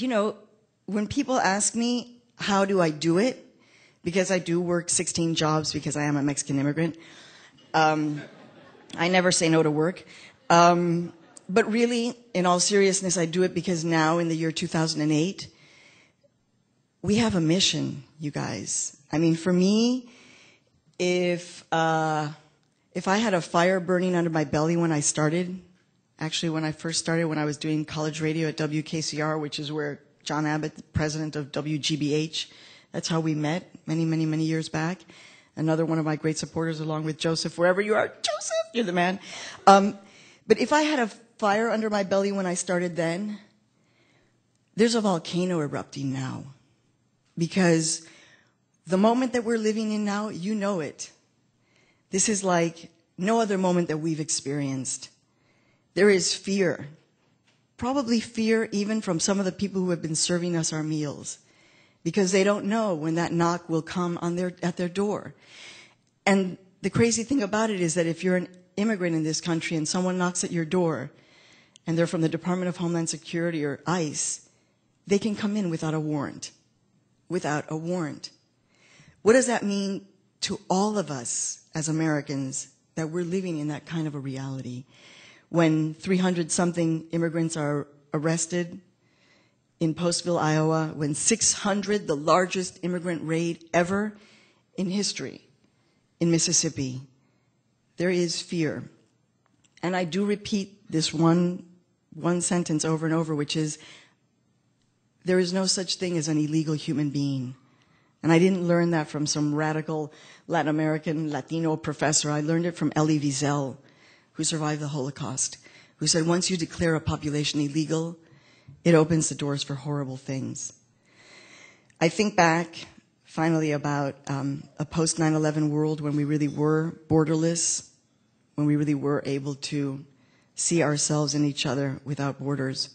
you know, when people ask me, how do I do it? Because I do work 16 jobs because I am a Mexican immigrant. I never say no to work. But really, in all seriousness, I do it because now in the year 2008, we have a mission, you guys. I mean, for me, if I had a fire burning under my belly when I started, actually when I first started, when I was doing college radio at WKCR, which is where John Abbott, the president of WGBH, that's how we met many, many, many years back. Another one of my great supporters, along with Joseph, wherever you are. Joseph, you're the man. But if I had a fire under my belly when I started then, there's a volcano erupting now. Because the moment that we're living in now, you know it. This is like no other moment that we've experienced. There is fear. Probably fear even from some of the people who have been serving us our meals. Because they don't know when that knock will come on at their door. And the crazy thing about it is that if you're an immigrant in this country and someone knocks at your door, and they're from the Department of Homeland Security or ICE, they can come in without a warrant. Without a warrant. What does that mean to all of us as Americans that we're living in that kind of a reality? When 300-something immigrants are arrested in Postville, Iowa, when 600, the largest immigrant raid ever in history in Mississippi, there is fear. And I do repeat this one sentence over and over, which is, there is no such thing as an illegal human being. And I didn't learn that from some radical Latin American, Latino professor. I learned it from Elie Wiesel, who survived the Holocaust, who said once you declare a population illegal, it opens the doors for horrible things. I think back, finally, about a post-9/11 world when we really were borderless, when we really were able to see ourselves and each other without borders.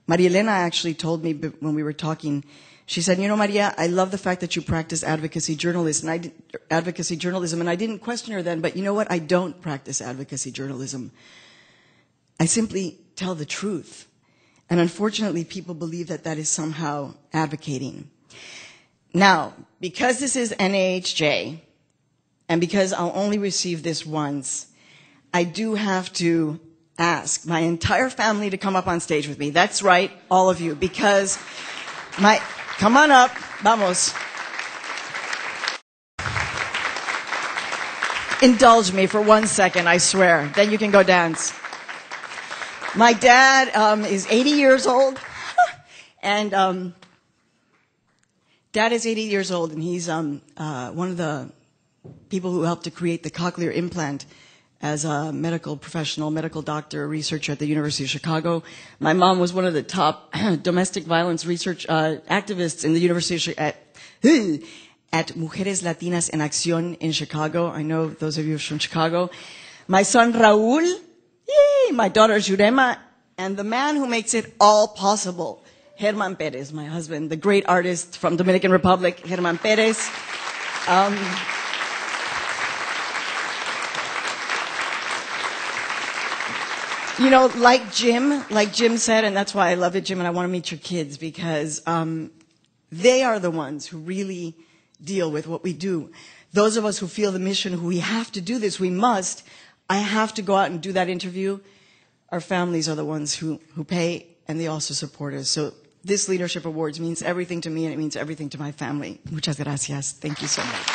Maria Elena actually told me when we were talking, she said, you know, Maria, I love the fact that you practice advocacy journalism. And I didn't question her then, but you know what? I don't practice advocacy journalism. I simply tell the truth. And unfortunately, people believe that that is somehow advocating. Now, because this is NAHJ, and because I'll only receive this once, I do have to ask my entire family to come up on stage with me. That's right, all of you, because come on up, vamos. Indulge me for 1 second, I swear. Then you can go dance. My dad is 80 years old, and Dad is 80 years old, and he's one of the people who helped to create the cochlear implant as a medical professional, medical doctor, researcher at the University of Chicago. My mom was one of the top domestic violence research activists in the University of at Mujeres Latinas en Acción in Chicago. I know those of you from Chicago. My son Raúl, my daughter Jurema, and the man who makes it all possible, Germán Pérez, my husband, the great artist from Dominican Republic, Germán Pérez. You know, like Jim said, and that's why I love it, Jim, and I want to meet your kids, because they are the ones who really deal with what we do. Those of us who feel the mission, who we have to do this, we must. I have to go out and do that interview. Our families are the ones who pay, and they also support us. So this Leadership Awards means everything to me, and it means everything to my family. Muchas gracias. Thank you so much.